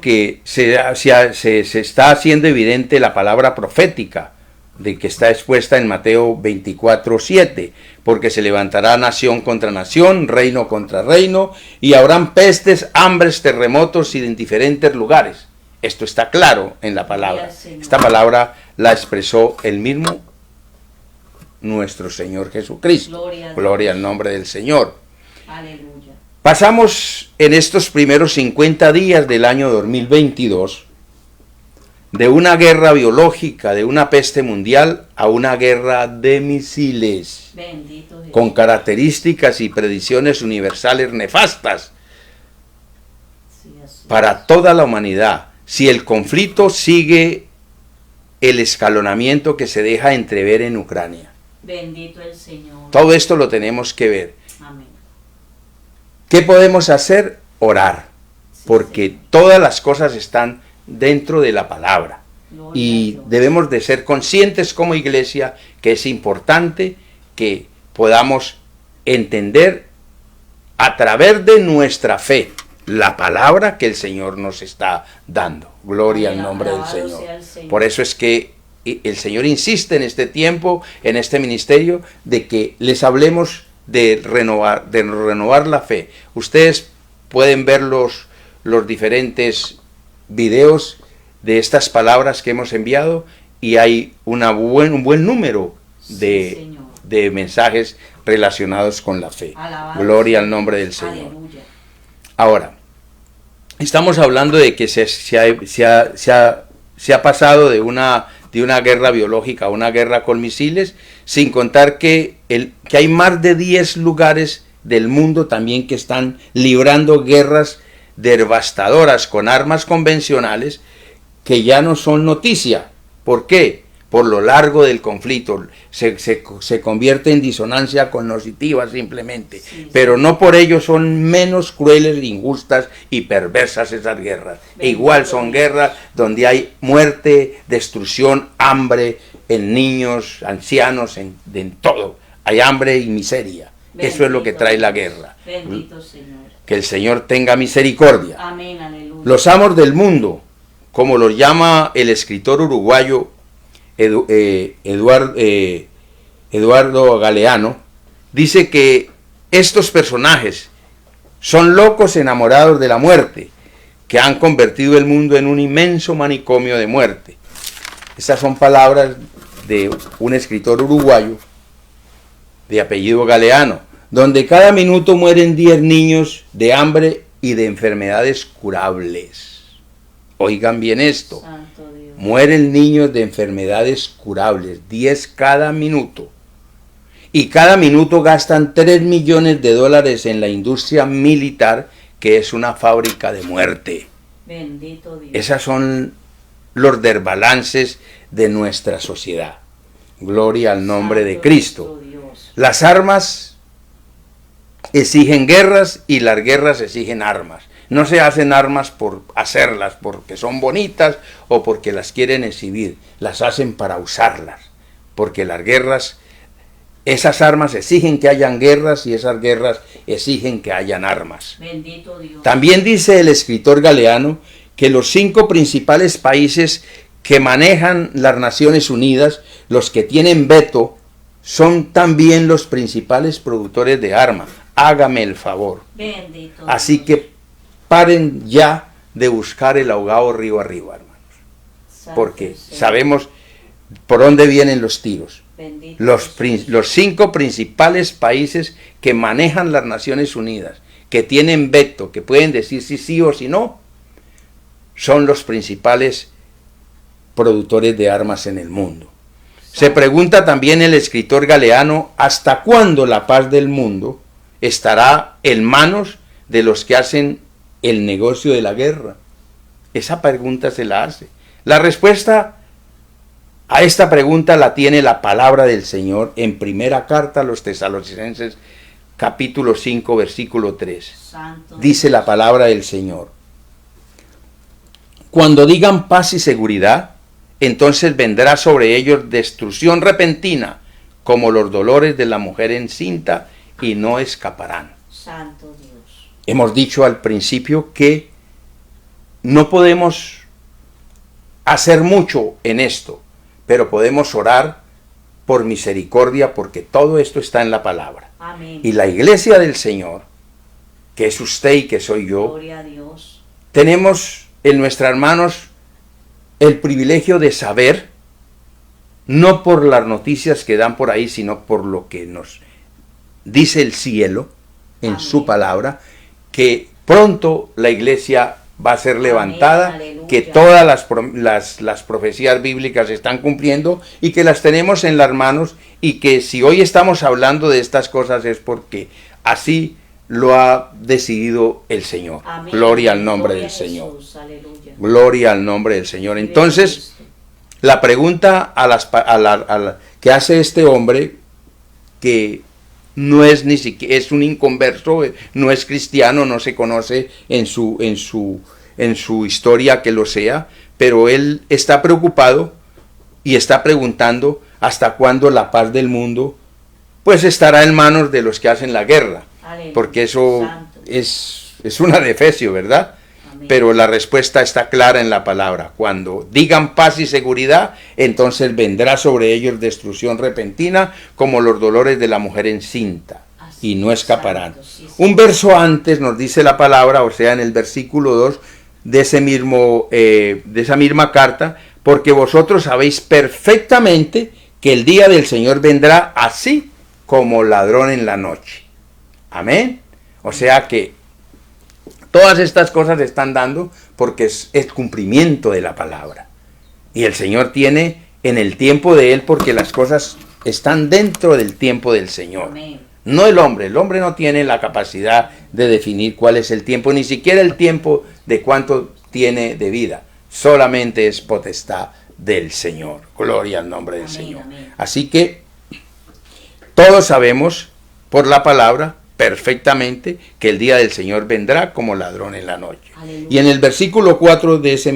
que se está haciendo evidente la palabra profética de que está expuesta en Mateo 24:7, porque se levantará nación contra nación, reino contra reino, y habrán pestes, hambres, terremotos y en diferentes lugares. Esto está claro en la palabra. Esta palabra la expresó el mismo nuestro Señor Jesucristo. Gloria al nombre del Señor. Aleluya. Pasamos en estos primeros 50 días del año 2022 de una guerra biológica, de una peste mundial, a una guerra de misiles, con características y predicciones universales nefastas para toda la humanidad. Si el conflicto sigue el escalonamiento que se deja entrever en Ucrania. Bendito el Señor. Todo esto lo tenemos que ver. Amén. ¿Qué podemos hacer? Orar, porque todas las cosas están dentro de la palabra. Y debemos de ser conscientes como iglesia que es importante que podamos entender a través de nuestra fe la palabra que el Señor nos está dando. Gloria al nombre del Señor. Por eso es que el Señor insiste en este tiempo, en este ministerio, de que les hablemos de renovar la fe. Ustedes pueden ver los diferentes videos de estas palabras que hemos enviado y hay un buen número de mensajes relacionados con la fe. Alabado. Gloria al nombre del Señor. Aleluya. Ahora, estamos hablando de que se ha pasado de una guerra biológica a una guerra con misiles, sin contar que hay más de 10 lugares del mundo también que están librando guerras devastadoras con armas convencionales que ya no son noticia. ¿Por qué? Por lo largo del conflicto. Se convierte en disonancia cognitiva simplemente. Pero no por ello son menos crueles, injustas y perversas esas guerras. E igual son guerras donde hay muerte, destrucción, hambre en niños, ancianos, en todo. Hay hambre y miseria. Eso es lo que trae la guerra. Bendito Señor. Que el Señor tenga misericordia. Amén, aleluya. Los amos del mundo, como lo llama el escritor uruguayo Eduardo Galeano, dice que estos personajes son locos enamorados de la muerte, que han convertido el mundo en un inmenso manicomio de muerte. Estas son palabras de un escritor uruguayo de apellido Galeano, donde cada minuto mueren 10 niños de hambre y de enfermedades curables. Oigan bien esto. Santo Dios. Mueren niños de enfermedades curables, 10 cada minuto. Y cada minuto gastan $3 millones en la industria militar, que es una fábrica de muerte. Bendito Dios. Esos son los desbalances de nuestra sociedad. Gloria al nombre de Cristo. Dios. Las armas exigen guerras y las guerras exigen armas. No se hacen armas por hacerlas, porque son bonitas o porque las quieren exhibir. Las hacen para usarlas, porque las guerras, esas armas exigen que hayan guerras y esas guerras exigen que hayan armas. Bendito Dios. También dice el escritor Galeano que los 5 principales países que manejan las Naciones Unidas, los que tienen veto, son también los principales productores de armas. Hágame el favor. Bendito Así Dios. que paren ya de buscar el ahogado río arriba, hermanos. Santo Porque Señor. sabemos por dónde vienen los tiros. Bendito Los 5 principales países que manejan las Naciones Unidas, que tienen veto, que pueden decir si sí o si no, son los principales productores de armas en el mundo. Se pregunta también el escritor Galeano, ¿hasta cuándo la paz del mundo estará en manos de los que hacen el negocio de la guerra? Esa pregunta se la hace. La respuesta a esta pregunta la tiene la palabra del Señor en primera carta a los Tesalonicenses, capítulo 5, versículo 3. Santo Dice Dios. la palabra del Señor: cuando digan paz y seguridad, entonces vendrá sobre ellos destrucción repentina, como los dolores de la mujer encinta, y no escaparán. Santo Dios. Hemos dicho al principio que no podemos hacer mucho en esto, pero podemos orar por misericordia porque todo esto está en la palabra. Amén. Y la iglesia del Señor, que es usted y que soy yo, Gloria a Dios. tenemos en nuestras manos el privilegio de saber, no por las noticias que dan por ahí, sino por lo que nos dice el cielo en Amén. su palabra, que pronto la iglesia va a ser levantada, Aleluya. que todas las profecías bíblicas están cumpliendo y que las tenemos en las manos, y que si hoy estamos hablando de estas cosas es porque así lo ha decidido el Señor. Amén. Gloria al nombre Gloria del a Señor. Jesús. Aleluya. Gloria al nombre del Señor. Gloria a Entonces, Cristo. la pregunta que hace este hombre, que no es ni siquiera, es un inconverso, no es cristiano, no se conoce en su historia que lo sea, pero él está preocupado y está preguntando hasta cuándo la paz del mundo pues estará en manos de los que hacen la guerra, Aleluya. porque eso Santo. es una de Efesios, ¿verdad? Amén. Pero la respuesta está clara en la palabra. Cuando digan paz y seguridad, entonces vendrá sobre ellos destrucción repentina, como los dolores de la mujer encinta, Así y no es, escaparán. santo, sí, Un verso antes nos dice la palabra, o sea, en el versículo 2 de esa misma carta, porque vosotros sabéis perfectamente que el día del Señor vendrá así como ladrón en la noche. Amén. O sea que todas estas cosas se están dando porque es el cumplimiento de la palabra. Y el Señor tiene en el tiempo de Él, porque las cosas están dentro del tiempo del Señor. Amén. No el hombre no tiene la capacidad de definir cuál es el tiempo, ni siquiera el tiempo de cuánto tiene de vida. Solamente es potestad del Señor. Gloria al nombre del Amén, Señor. amén. Así que todos sabemos por la palabra perfectamente que el día del Señor vendrá como ladrón en la noche. Aleluya. Y en el versículo 4 de esa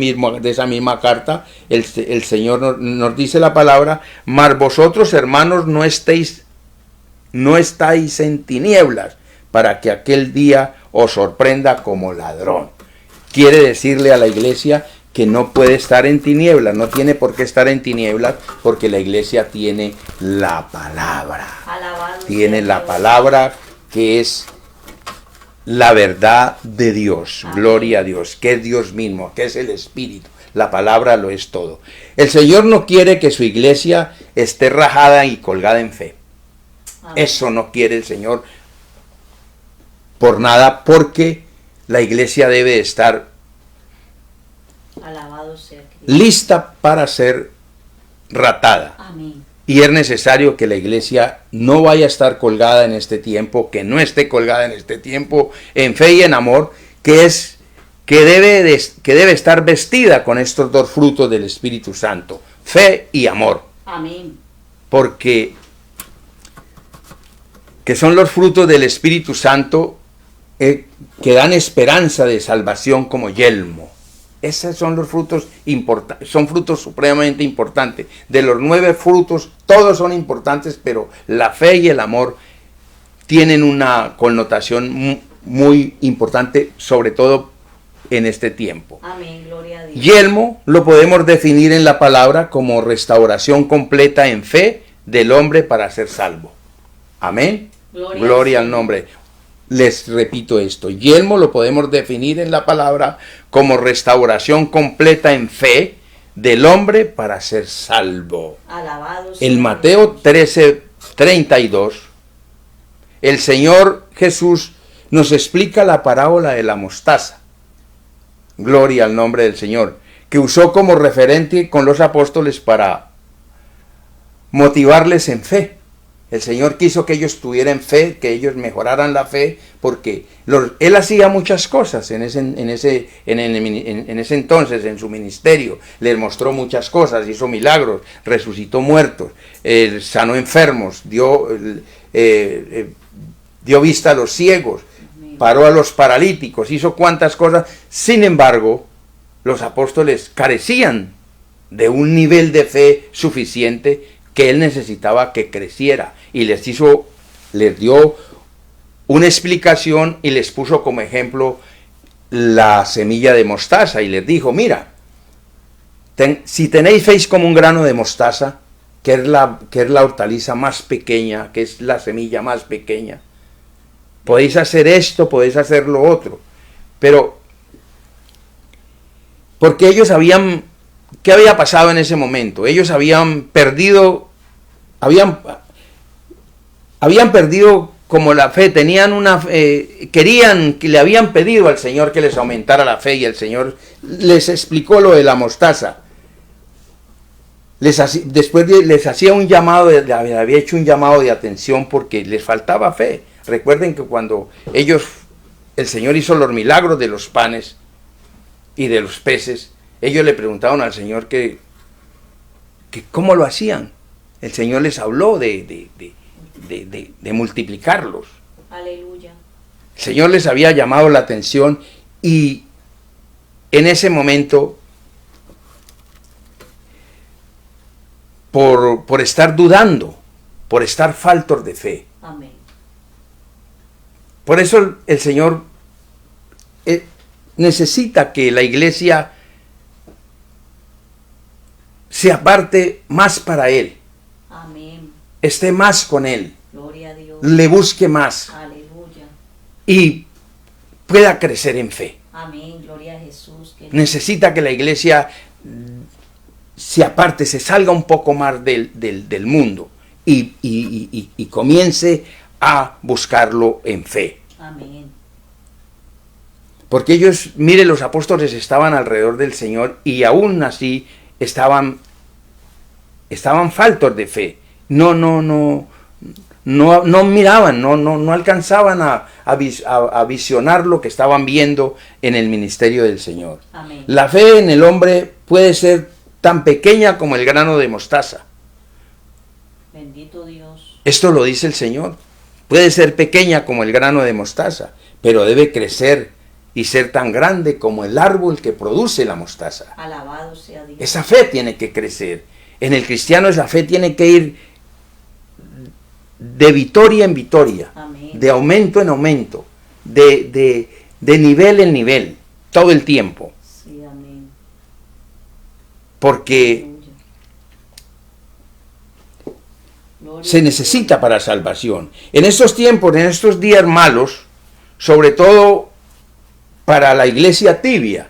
misma carta, el Señor nos dice la palabra: mas vosotros, hermanos, no estáis en tinieblas, para que aquel día os sorprenda como ladrón. Quiere decirle a la iglesia que no puede estar en tinieblas, no tiene por qué estar en tinieblas, porque la iglesia tiene la palabra. Alabado Tiene sea la Dios. palabra, que es la verdad de Dios. Amén. Gloria a Dios, que es Dios mismo, que es el Espíritu. La palabra lo es todo. El Señor no quiere que su iglesia esté rajada y colgada en fe. Amén. Eso no quiere el Señor por nada, porque la iglesia debe estar Alabado sea Cristo. lista para ser ratada. Amén. Y es necesario que la iglesia no vaya a estar colgada en este tiempo, que no esté colgada en este tiempo en fe y en amor, que debe estar vestida con estos dos frutos del Espíritu Santo, fe y amor, Amén. porque que son los frutos del Espíritu Santo que dan esperanza de salvación como yelmo. Esos son los frutos son frutos supremamente importantes. De los 9 frutos, todos son importantes, pero la fe y el amor tienen una connotación muy importante, sobre todo en este tiempo. Amén. Gloria a Dios. Yelmo lo podemos definir en la palabra como restauración completa en fe del hombre para ser salvo. Amén. Gloria al nombre. Les repito esto, yelmo lo podemos definir en la palabra como restauración completa en fe del hombre para ser salvo. Alabado sea En Mateo Dios. 13:32, el Señor Jesús nos explica la parábola de la mostaza. Gloria al nombre del Señor, que usó como referente con los apóstoles para motivarles en fe. El Señor quiso que ellos tuvieran fe, que ellos mejoraran la fe, porque Él hacía muchas cosas en ese entonces, en su ministerio. Les mostró muchas cosas, hizo milagros, resucitó muertos, sanó enfermos, dio vista a los ciegos, paró a los paralíticos, hizo cuantas cosas. Sin embargo, los apóstoles carecían de un nivel de fe suficiente que Él necesitaba que creciera, y les dio una explicación y les puso como ejemplo la semilla de mostaza y les dijo, mira, si tenéis fe como un grano de mostaza, que es la hortaliza más pequeña, que es la semilla más pequeña, podéis hacer esto, podéis hacer lo otro. Pero, porque ellos ¿qué había pasado en ese momento? Ellos habían perdido como la fe, querían, que le habían pedido al Señor que les aumentara la fe, y el Señor les explicó lo de la mostaza. Después les hacía un llamado, había hecho un llamado de atención porque les faltaba fe. Recuerden que cuando el Señor hizo los milagros de los panes y de los peces, ellos le preguntaron al Señor que cómo lo hacían. El Señor les habló de multiplicarlos. Aleluya. El Señor les había llamado la atención y en ese momento, por estar dudando, por estar faltos de fe. Amén. Por eso el Señor necesita que la iglesia se aparte más para Él. Amén. Esté más con Él. Gloria a Dios. Le busque más. Aleluya. Y pueda crecer en fe. Amén. Gloria a Jesús. Necesita que la iglesia se aparte, se salga un poco más del mundo y comience a buscarlo en fe. Amén. Porque ellos, mire, los apóstoles estaban alrededor del Señor y aún así estaban faltos de fe. No miraban, no alcanzaban a visionar lo que estaban viendo en el ministerio del Señor. Amén. La fe en el hombre puede ser tan pequeña como el grano de mostaza. Bendito Dios. Esto lo dice el Señor. Puede ser pequeña como el grano de mostaza, pero debe crecer y ser tan grande como el árbol que produce la mostaza. Alabado sea Dios. Esa fe tiene que crecer. En el cristiano esa fe tiene que ir de victoria en victoria, Amén. de aumento en aumento, de nivel en nivel, todo el tiempo. Sí, amén. Porque se necesita para salvación. En estos tiempos, en estos días malos, sobre todo para la iglesia tibia,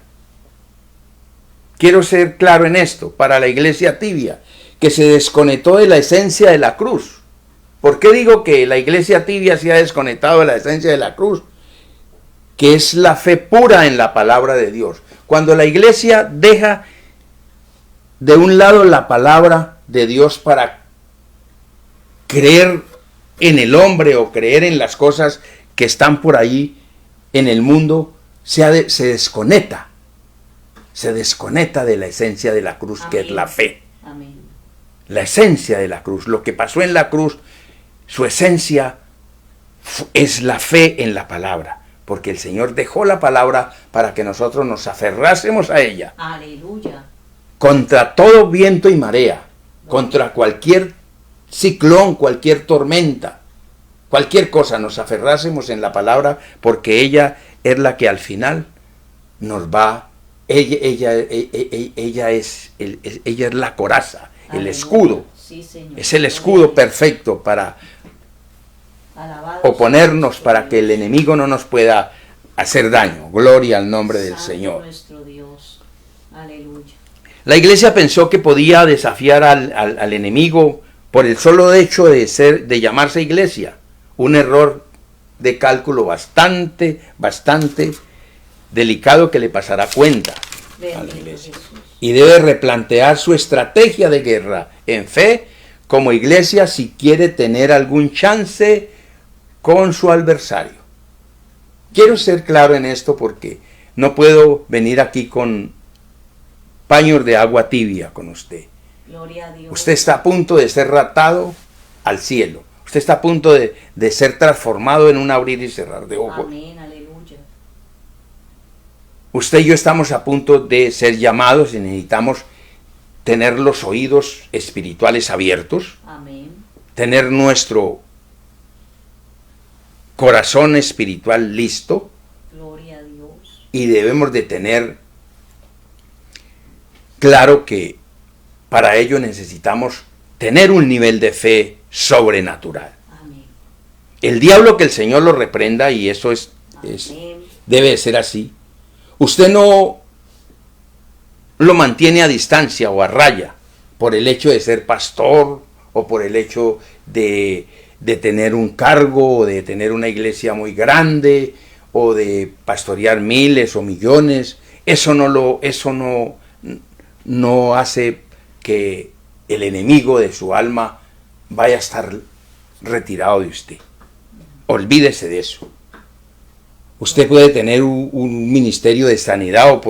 quiero ser claro en esto, para la iglesia tibia, que se desconectó de la esencia de la cruz. ¿Por qué digo que la iglesia tibia se ha desconectado de la esencia de la cruz? Que es la fe pura en la palabra de Dios. Cuando la iglesia deja de un lado la palabra de Dios para creer en el hombre o creer en las cosas que están por allí en el mundo, se desconecta. Se desconecta de la esencia de la cruz, amén, que es la fe. Amén. La esencia de la cruz, lo que pasó en la cruz, su esencia es la fe en la palabra. Porque el Señor dejó la palabra para que nosotros nos aferrásemos a ella. Aleluya. Contra todo viento y marea, contra cualquier ciclón, cualquier tormenta, cualquier cosa, nos aferrásemos en la palabra, porque ella es la que al final nos va, ella es la coraza, aleluya, el escudo. Sí, Señor. Es el escudo perfecto para oponernos, para que el enemigo no nos pueda hacer daño. Gloria al nombre del Señor. Nuestro Dios. Aleluya. La iglesia pensó que podía desafiar al enemigo por el solo hecho de llamarse iglesia. Un error de cálculo bastante delicado que le pasará cuenta a la iglesia. Y debe replantear su estrategia de guerra en fe como iglesia si quiere tener algún chance con su adversario. Quiero ser claro en esto porque no puedo venir aquí con paños de agua tibia con usted. Gloria a Dios. Usted está a punto de ser raptado al cielo. Usted está a punto de ser transformado en un abrir y cerrar de ojos. Amén, aleluya. Usted y yo estamos a punto de ser llamados y necesitamos tener los oídos espirituales abiertos. Amén. Tener nuestro corazón espiritual listo. Gloria a Dios. y debemos de tener claro que para ello necesitamos tener un nivel de fe sobrenatural. Amén. El diablo, que el Señor lo reprenda, y eso Amén. debe ser así. Usted no lo mantiene a distancia o a raya por el hecho de ser pastor o por el hecho de tener un cargo o de tener una iglesia muy grande o de pastorear miles o millones. Eso no hace que el enemigo de su alma vaya a estar retirado de usted. Olvídese de eso. Usted puede tener un ministerio de sanidad o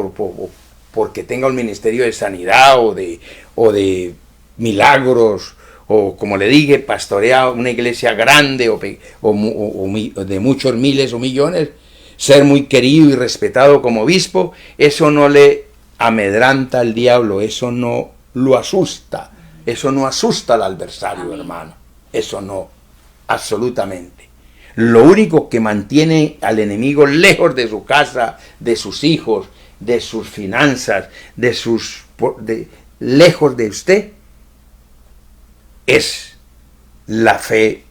porque tenga un ministerio de sanidad o de milagros, o como le dije, pastorea una iglesia grande o de muchos miles o millones, ser muy querido y respetado como obispo. Eso no le amedranta al diablo, eso no lo asusta, eso no asusta al adversario, Amén. hermano, eso no, absolutamente. Lo único que mantiene al enemigo lejos de su casa, de sus hijos, de sus finanzas, lejos de usted, es la fe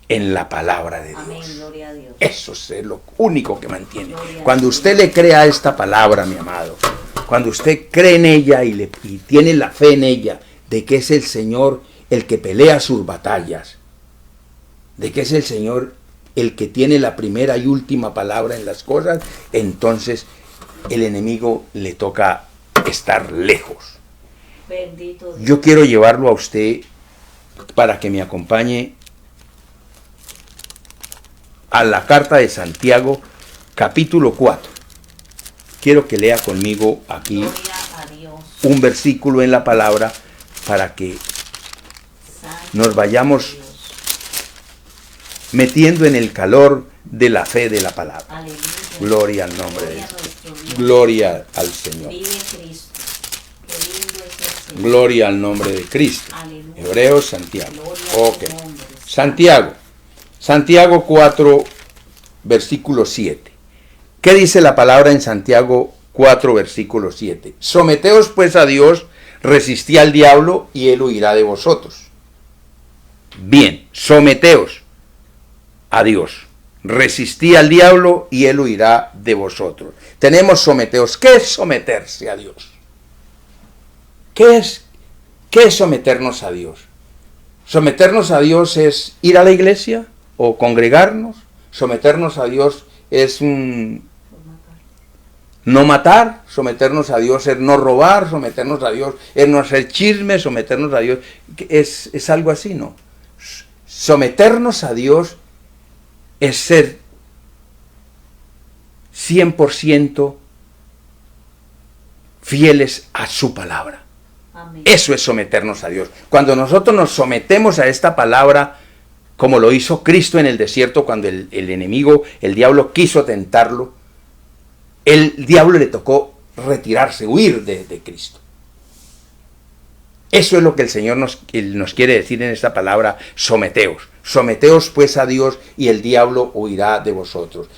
en la palabra de Dios. Amén, gloria a Dios. Eso es lo único que mantiene. Gloria a Cuando Dios. usted le crea esta palabra, mi amado, cuando usted cree en ella y tiene la fe en ella, de que es el Señor el que pelea sus batallas, de que es el Señor el que tiene la primera y última palabra en las cosas, entonces el enemigo le toca estar lejos. Bendito Dios. Yo quiero llevarlo a usted para que me acompañe a la carta de Santiago, capítulo 4. Quiero que lea conmigo aquí Gloria a Dios. un versículo en la palabra para que Santo nos vayamos Dios. metiendo en el calor de la fe de la palabra. Aleluya. Gloria al nombre de Gloria a Dios. nuestro Dios. Gloria al Señor. Vive Cristo. Qué lindo es el Señor. Gloria al nombre de Cristo. Aleluya. Hebreos, Santiago. Gloria a Ok. tu nombre. Santiago. Santiago 4, versículo 7. ¿Qué dice la palabra en Santiago 4, versículo 7? Someteos pues a Dios, resistid al diablo y él huirá de vosotros. Bien, someteos a Dios, resistid al diablo y él huirá de vosotros. Tenemos someteos. ¿Qué es someterse a Dios? ¿Qué es someternos a Dios? Someternos a Dios es ir a la iglesia o congregarnos. Someternos a Dios es no matar. Someternos a Dios es no robar. Someternos a Dios es no hacer chismes. Someternos a Dios es algo así, ¿no? Someternos a Dios es ser 100% fieles a su palabra. Amén. Eso es someternos a Dios. Cuando nosotros nos sometemos a esta palabra, como lo hizo Cristo en el desierto, cuando el enemigo, el diablo, quiso tentarlo, el diablo le tocó retirarse, huir de Cristo. Eso es lo que el Señor nos quiere decir en esta palabra, someteos. Someteos pues a Dios y el diablo huirá de vosotros.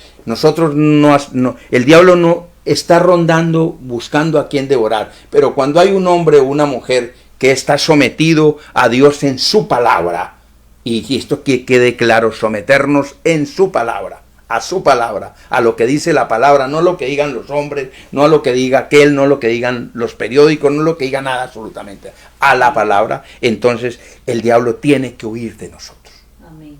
El diablo no está rondando buscando a quien devorar, pero cuando hay un hombre o una mujer que está sometido a Dios en su palabra, y esto que quede claro, someternos en su palabra, a su palabra, a lo que dice la palabra, no lo que digan los hombres, no a lo que diga aquel, no lo que digan los periódicos, no lo que diga nada absolutamente, a la palabra, entonces el diablo tiene que huir de nosotros. Amén.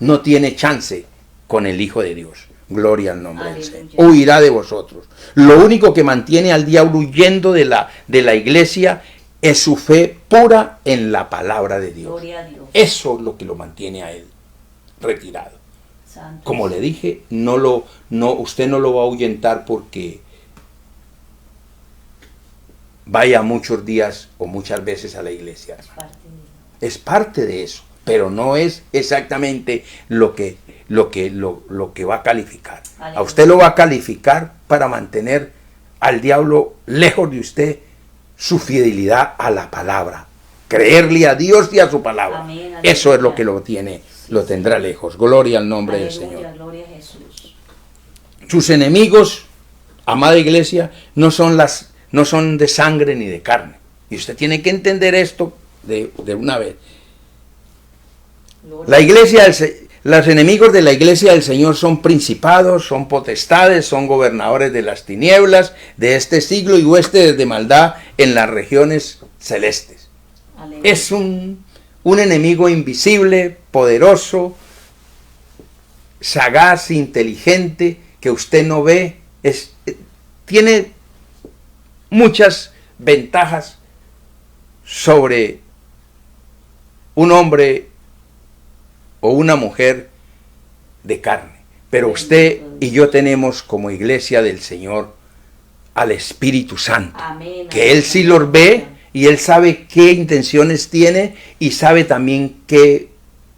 No tiene chance con el Hijo de Dios. Gloria al nombre del Aleluya. Señor. Huirá de vosotros. Lo único que mantiene al diablo huyendo de la iglesia es su fe pura en la palabra de Dios. Gloria a Dios. Eso es lo que lo mantiene a él retirado. Santo. Como le dije, usted no lo va a ahuyentar porque vaya muchos días o muchas veces a la iglesia. Es parte de Dios. Es parte de eso, pero no es exactamente lo que va a calificar. Aleluya. A usted lo va a calificar para mantener al diablo lejos de usted su fidelidad a la palabra. Creerle a Dios y a su palabra. Amén, aleluya. Eso es lo que lo tendrá lejos. Gloria al nombre del Aleluya, Señor. gloria a Jesús. Sus enemigos amada iglesia, no son de sangre ni de carne. Y usted tiene que entender esto de una vez. La iglesia, los enemigos de la iglesia del Señor son principados, son potestades, son gobernadores de las tinieblas de este siglo y huestes de maldad en las regiones celestes. Aleluya. Es un enemigo invisible, poderoso, sagaz, inteligente, que usted no ve. Tiene muchas ventajas sobre un hombre o una mujer de carne. Pero usted y yo tenemos como iglesia del Señor al Espíritu Santo, Amén. que Él sí los ve y Él sabe qué intenciones tiene y sabe también qué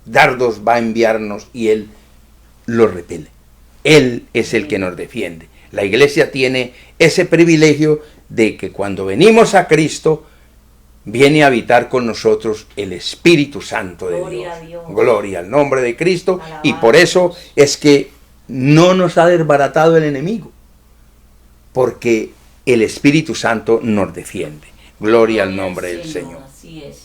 dardos va a enviarnos y Él los repele. Él es el que nos defiende. La iglesia tiene ese privilegio de que cuando venimos a Cristo, viene a habitar con nosotros el Espíritu Santo de Gloria a Dios. Dios. Gloria al nombre de Cristo. Alabado Y por eso es que no nos ha desbaratado el enemigo, porque el Espíritu Santo nos defiende. Gloria al nombre del Señor. Así es.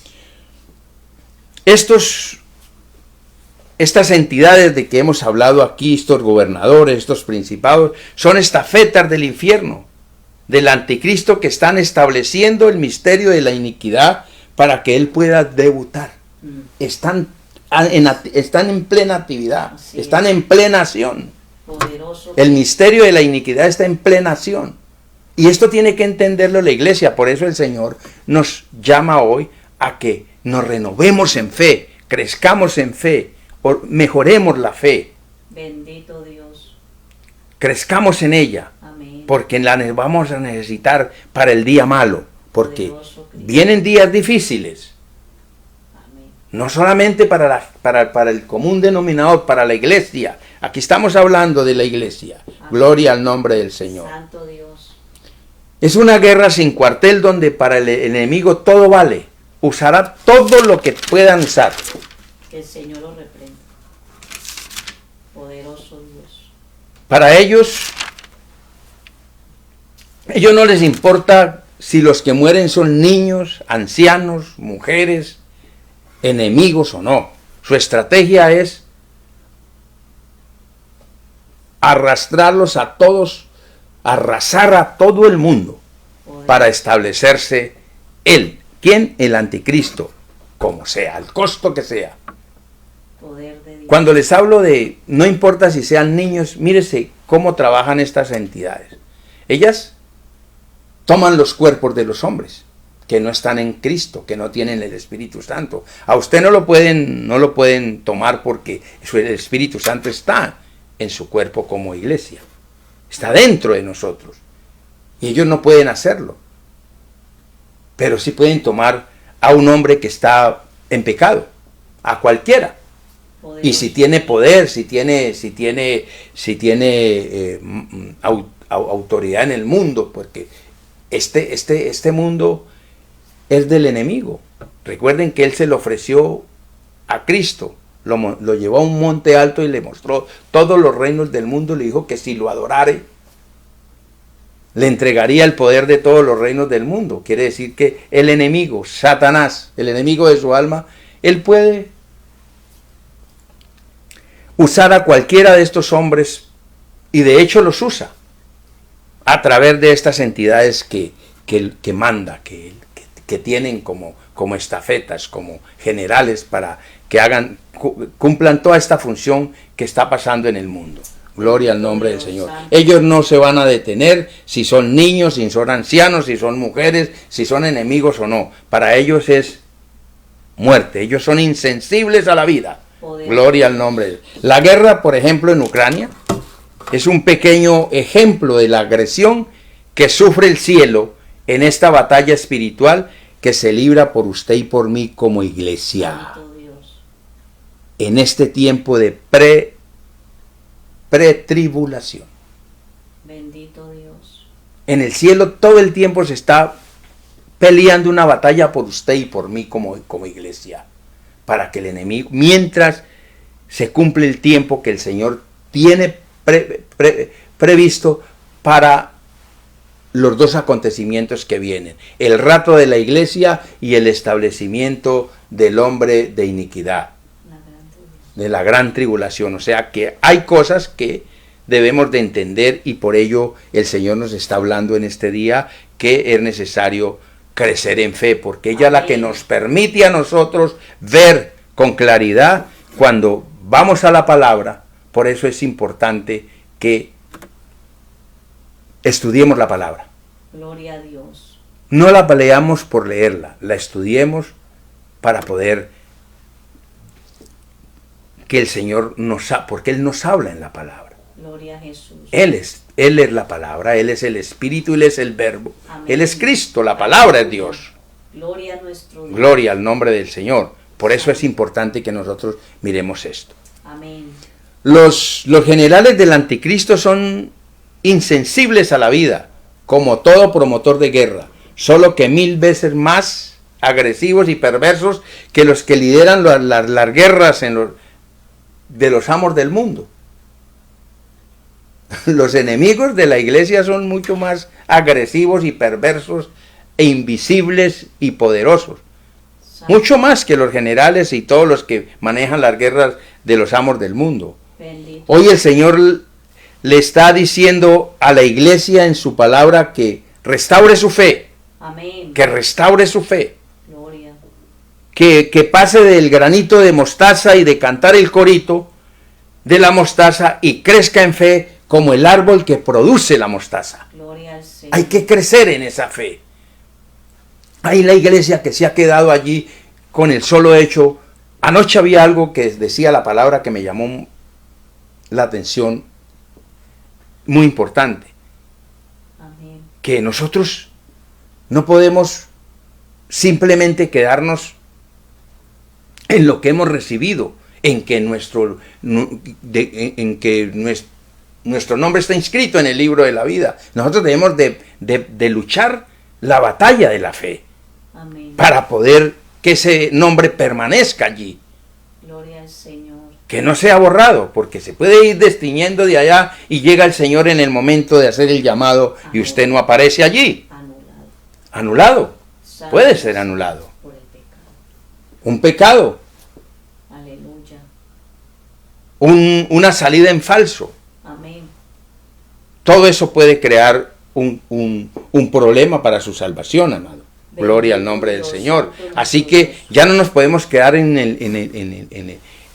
Estas entidades de que hemos hablado aquí, estos gobernadores, estos principados, son estafetas del infierno, del anticristo, que están estableciendo el misterio de la iniquidad para que él pueda debutar. Están en plena actividad, Así están es. en plena acción. Poderoso. El misterio de la iniquidad está en plena acción. Y esto tiene que entenderlo la iglesia. Por eso el Señor nos llama hoy a que nos renovemos en fe, crezcamos en fe, mejoremos la fe, Bendito Dios. crezcamos en ella. Amén. Porque la vamos a necesitar para el día malo, porque Poderoso Cristo. vienen días difíciles, Amén. no solamente para el común denominador, para la iglesia. Aquí estamos hablando de la iglesia. Amén. Gloria al nombre del Señor. Santo Dios. Es una guerra sin cuartel donde para el enemigo todo vale. Usará todo lo que puedan usar. Que el Señor lo reprenda. Poderoso Dios. Para ellos no les importa si los que mueren son niños, ancianos, mujeres, enemigos o no. Su estrategia es arrastrarlos a todos, arrasar a todo el mundo para establecerse él. ¿Quién? El anticristo, como sea, al costo que sea. Poder de Dios. Cuando les hablo de, no importa si sean niños, mírese cómo trabajan estas entidades. Ellas toman los cuerpos de los hombres que no están en Cristo, que no tienen el Espíritu Santo. A usted no lo pueden tomar porque el Espíritu Santo está en su cuerpo como iglesia. Está dentro de nosotros. Y ellos no pueden hacerlo. Pero sí pueden tomar a un hombre que está en pecado, a cualquiera. Poderoso. Y si tiene poder, si tiene autoridad en el mundo, porque este mundo es del enemigo. Recuerden que él se lo ofreció a Cristo, lo llevó a un monte alto y le mostró todos los reinos del mundo, le dijo que si lo adorare, le entregaría el poder de todos los reinos del mundo. Quiere decir que el enemigo, Satanás, el enemigo de su alma, él puede usar a cualquiera de estos hombres, y de hecho los usa a través de estas entidades que manda, que tienen como estafetas, como generales, para que cumplan toda esta función que está pasando en el mundo. Gloria al nombre del Señor. Ellos no se van a detener si son niños, si son ancianos, si son mujeres, si son enemigos o no. Para ellos es muerte. Ellos son insensibles a la vida. Poder. Gloria al nombre. La guerra, por ejemplo, en Ucrania, es un pequeño ejemplo de la agresión que sufre el cielo en esta batalla espiritual que se libra por usted y por mí como iglesia. Santo Dios. En este tiempo de pretribulación. Bendito Dios. En el cielo todo el tiempo se está peleando una batalla por usted y por mí como iglesia. Para que el enemigo, mientras se cumple el tiempo que el Señor tiene previsto para los dos acontecimientos que vienen, el rato de la iglesia y el establecimiento del hombre de iniquidad, de la gran tribulación. O sea que hay cosas que debemos de entender y por ello el Señor nos está hablando en este día que es necesario crecer en fe, porque ella es la que nos permite a nosotros ver con claridad cuando vamos a la palabra. Por eso es importante que estudiemos la palabra. Gloria a Dios. No la leamos por leerla, la estudiemos para poder que el Señor porque Él nos habla en la palabra. Gloria a Jesús. Él es la palabra, Él es el Espíritu, Él es el Verbo. Amén. Él es Cristo, la palabra es Dios. Gloria a nuestro Dios. Gloria al nombre del Señor. Por eso es importante que nosotros miremos esto. Amén. Los generales del anticristo son insensibles a la vida, como todo promotor de guerra, solo que 1000 veces más agresivos y perversos que los que lideran las guerras de los amos del mundo. Los enemigos de la iglesia son mucho más agresivos y perversos e invisibles y poderosos. Mucho más que los generales y todos los que manejan las guerras de los amos del mundo. Bendito. Hoy el Señor le está diciendo a la iglesia en su palabra que restaure su fe. Amén. Que restaure su fe. Gloria. Que pase del granito de mostaza y de cantar el corito de la mostaza y crezca en fe como el árbol que produce la mostaza. Gloria al Señor. Hay que crecer en esa fe. Hay la iglesia que se ha quedado allí con el solo hecho. Anoche había algo que decía la palabra que me llamó la atención, muy importante. Amén. Que nosotros no podemos simplemente quedarnos en lo que hemos recibido, en que nuestro nombre está inscrito en el libro de la vida. Nosotros debemos de luchar la batalla de la fe. Amén. Para poder que ese nombre permanezca allí, Gloria al Señor. que no sea borrado, porque se puede ir destiñendo de allá y llega el Señor en el momento de hacer el llamado y usted no aparece allí. Anulado. Anulado, Santo puede ser anulado. por el pecado. Un pecado, Aleluya. una salida en falso. Amén. Todo eso puede crear un problema para su salvación, amado. Gloria al nombre del Señor. Así que ya no nos podemos quedar en